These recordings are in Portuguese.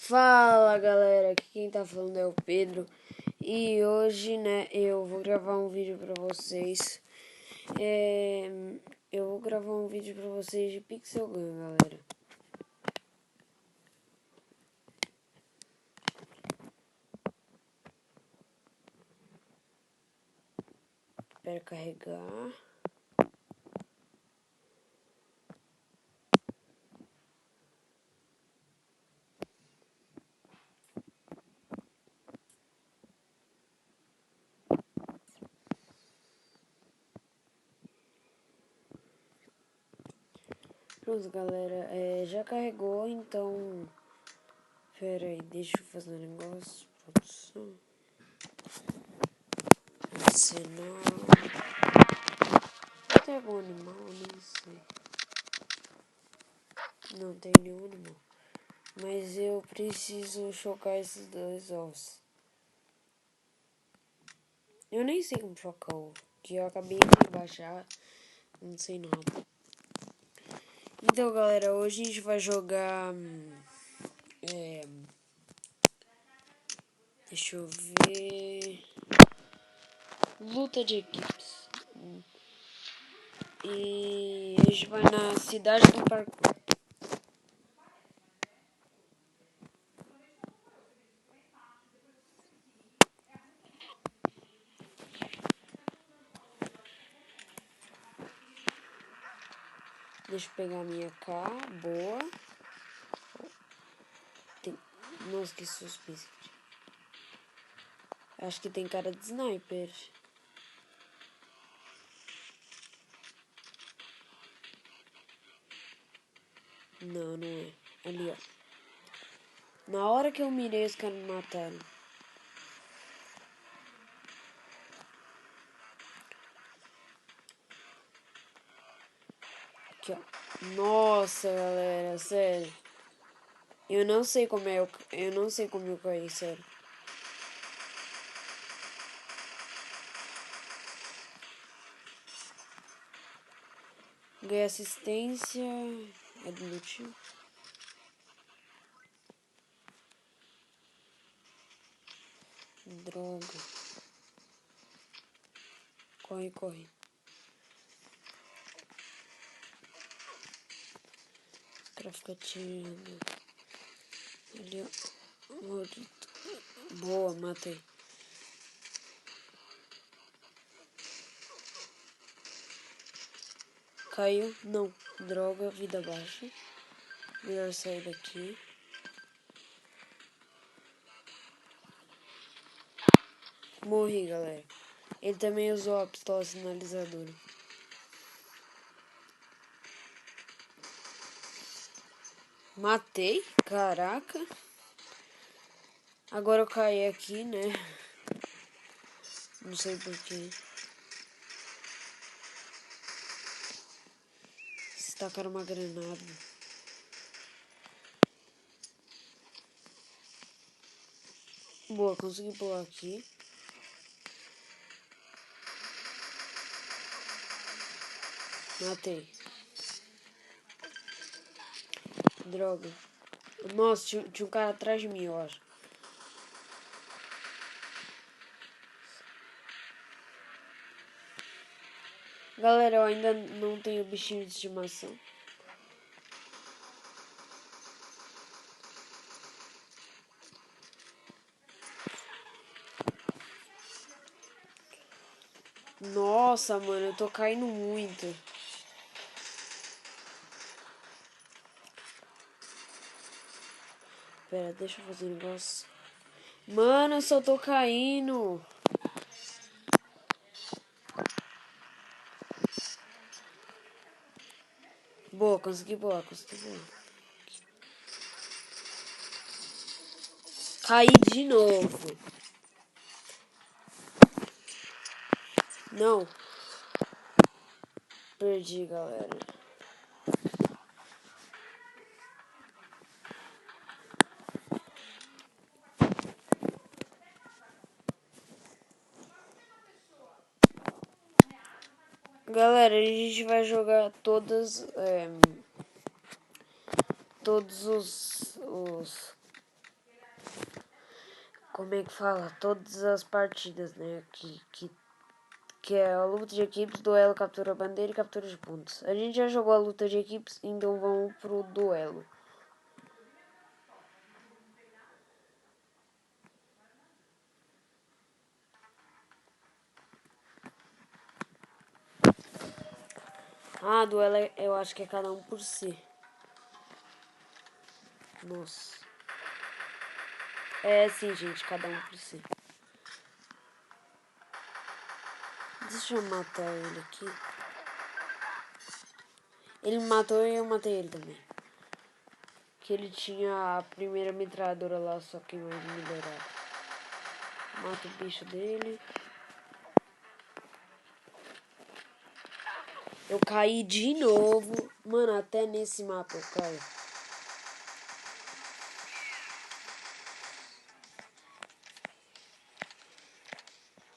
Fala galera, aqui quem tá falando é o Pedro e hoje, eu vou gravar um vídeo pra vocês. Eu vou gravar um vídeo pra vocês de Pixel Gun, galera. Espera carregar. Pronto, galera, já carregou, então... Pera aí, deixa eu fazer um negócio. Produção. Adicionar. Tem algum animal? Nem sei. Não tem nenhum animal. Mas eu preciso chocar esses dois ossos. Eu nem sei como chocar o ovo, que eu acabei de baixar, não sei nada. Então, galera, hoje a gente vai jogar... deixa eu ver... Luta de equipes. E a gente vai na cidade do parkour. Deixa eu pegar a minha K, boa. Nossa, que suspense. Acho que tem cara de sniper. Não, não é. Ali, ó. Na hora que eu mirei, os caras me mataram. Aqui, ó. Nossa, galera, sério. Eu não sei como eu caí, sério. Ganhei assistência. É do meu time. Droga. Corre, corre. Os caras ficam atirando. Ali, ó. Boa, matei. Caiu? Não. Droga, vida baixa. Melhor sair daqui. Morri, galera. Ele também usou a pistola sinalizadora. Matei? Caraca. Agora eu caí aqui, né? Não sei porquê. Se tacaram uma granada. Boa, consegui pular aqui. Matei. Droga. Nossa, tinha um cara atrás de mim, eu acho. Galera, eu ainda não tenho bichinho de estimação. Nossa, mano, eu tô caindo muito. Pera, deixa eu fazer um negócio. Mano, eu só tô caindo. Boa, consegui boa, consegui boa. Caí de novo. Não. Perdi, galera. Galera, a gente vai jogar todos os como é que fala? Todas as partidas, né? Que é a luta de equipes, duelo, captura bandeira e captura de pontos. A gente já jogou a luta de equipes, então vamos pro duelo. Ah, duelo eu acho que é cada um por si. Nossa. É sim, gente, cada um por si. Deixa eu matar ele aqui. Ele me matou e eu matei ele também. Que ele tinha a primeira metralhadora lá, só que mais melhorada. Mata o bicho dele. Eu caí de novo. Mano, até nesse mapa eu caio.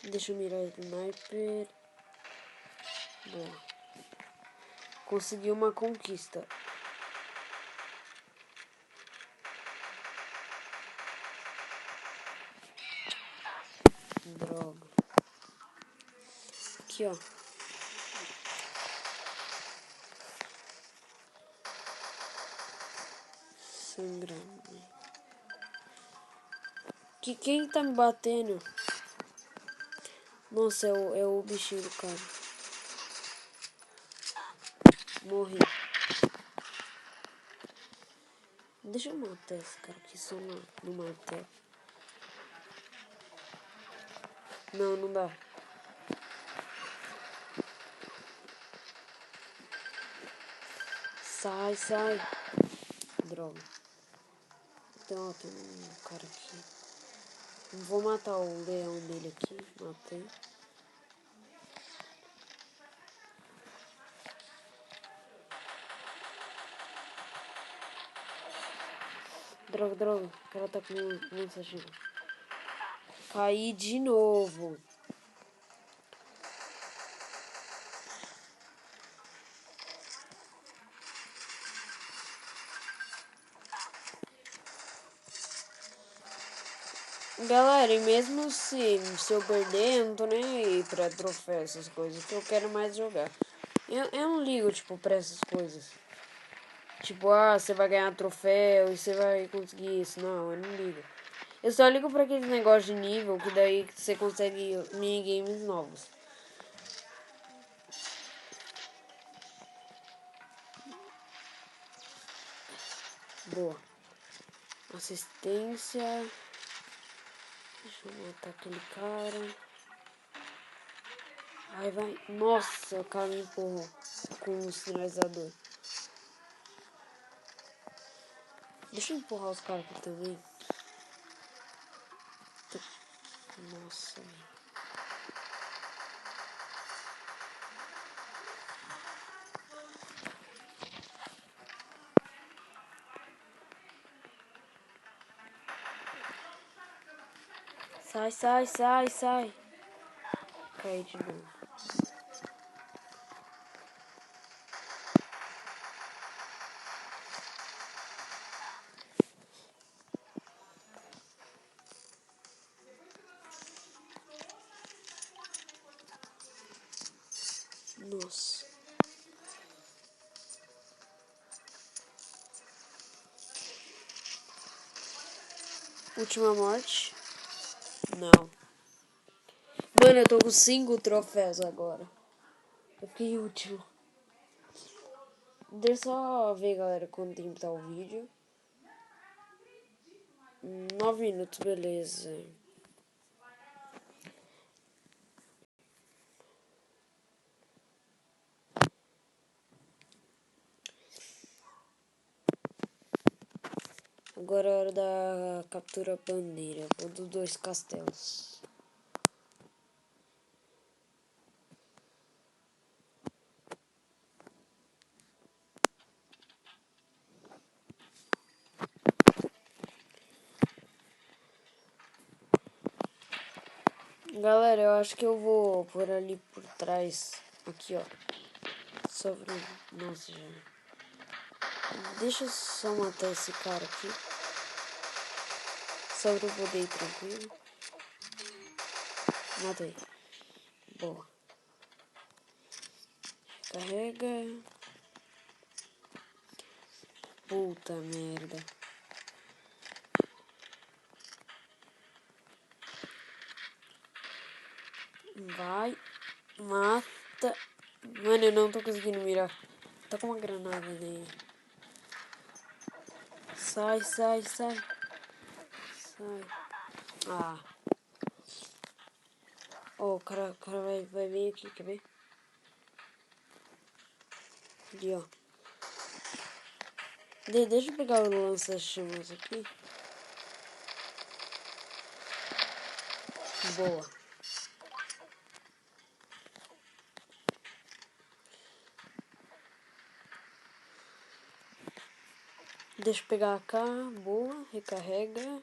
Deixa eu mirar o sniper. Boa. Consegui uma conquista. Droga. Aqui, ó. Sangrando. Quem tá me batendo? Nossa, é o bichinho do cara. Morri. Deixa eu matar esse cara aqui só no martelo. Não, não dá. Sai, sai. Droga. Então, ó, tem um cara aqui. Vou matar o leão dele aqui. Matei. Droga, droga. O cara tá com um mensagem. Caí de novo. Galera, e mesmo se eu perder, eu não tô nem aí pra troféu, essas coisas, que eu quero mais jogar. Eu não ligo, tipo, pra essas coisas. Tipo, ah, você vai ganhar troféu e você vai conseguir isso. Não, eu não ligo. Eu só ligo pra aquele negócio de nível, que daí você consegue minigames novos. Boa. Assistência. Deixa eu matar aquele cara. Ai, vai. Nossa, o cara me empurrou com o sinalizador. Deixa eu empurrar os caras aqui também. Nossa, velho. Sai, sai, sai, sai. Caí de novo. Nossa. Última morte. Não. Mano, eu tô com 5 troféus agora. Eu fiquei último. Deixa eu só ver, galera, quanto tempo tá o vídeo. 9 minutos, beleza. Agora é a hora da captura bandeira. Vou dos 2 castelos. Galera, eu acho que eu vou por ali por trás. Aqui, ó. Sobre. Nossa, já. Deixa eu só matar esse cara aqui. Só pra eu poder ir tranquilo. Matei. Boa. Carrega. Puta merda. Vai. Mata. Mano, eu não tô conseguindo mirar. Tá com uma granada nele. Sai, sai, sai. Sai. Ah. Oh, o cara vai vir aqui, quer ver? Ali, ó. Deixa eu pegar o lança-chamas aqui. Boa. Deixa eu pegar a AK. Boa. Recarrega.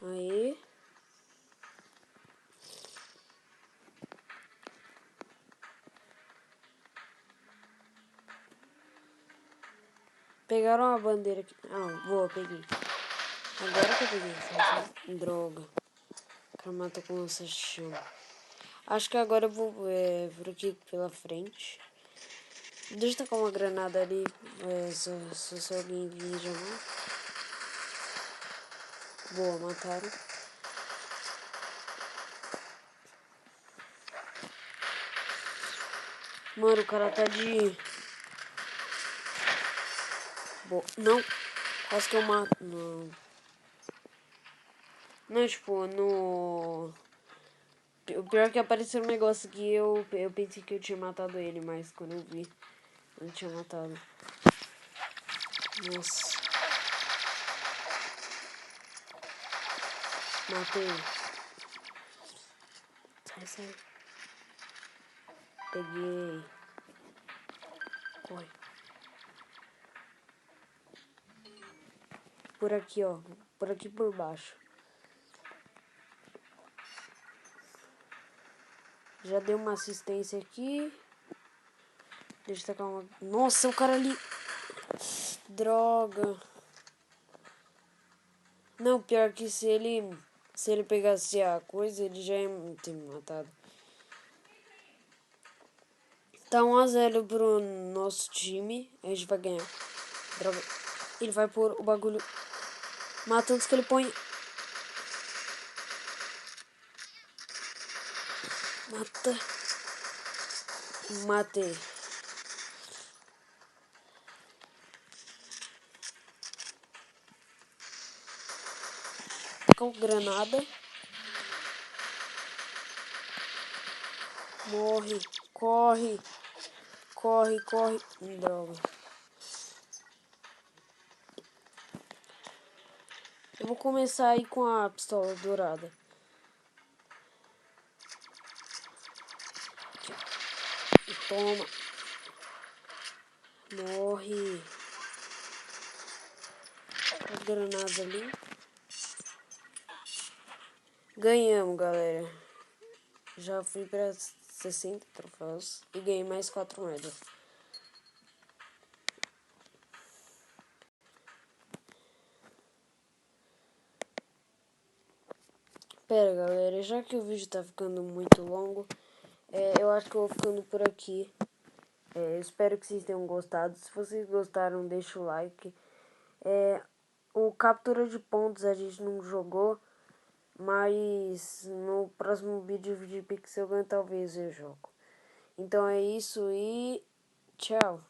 Aí. Pegaram a bandeira aqui. Ah, boa, peguei. Agora que eu peguei. Sabe? Droga. O cara matou com lança-chama. Acho que agora eu vou por aqui pela frente. Deixa eu tacar uma granada ali. Se alguém vir já. Boa, mataram. Mano, o cara tá de... Boa. Não. Quase que eu mato. Não. Não, tipo, no... O pior é que apareceu um negócio que eu pensei que eu tinha matado ele, mas quando eu vi, eu não tinha matado. Nossa. Matei. Sai, sai. Peguei. Corre. Por aqui, ó. Por aqui por baixo. Já dei uma assistência aqui. Deixa eu tacar uma... Nossa, o cara ali... Droga. Não, pior que se ele pegasse a coisa, ele já ia ter me matado. Tá 1-0 pro nosso time. A gente vai ganhar. Droga. Ele vai pôr o bagulho... Mata antes que ele põe... Mata. Matei. Com granada. Morre. Corre. Corre, corre. Droga. Eu vou começar aí com a pistola dourada. Aqui, ó. E toma. Morre. A granada ali. Ganhamos, galera. Já fui para 60 troféus e ganhei mais 4 moedas. Pera, galera, já que o vídeo tá ficando muito longo, eu acho que eu vou ficando por aqui. Espero que vocês tenham gostado. Se vocês gostaram, deixa o like. O captura de pontos a gente não jogou, mas no próximo vídeo de Pixel Gun talvez eu jogo. Então é isso e tchau.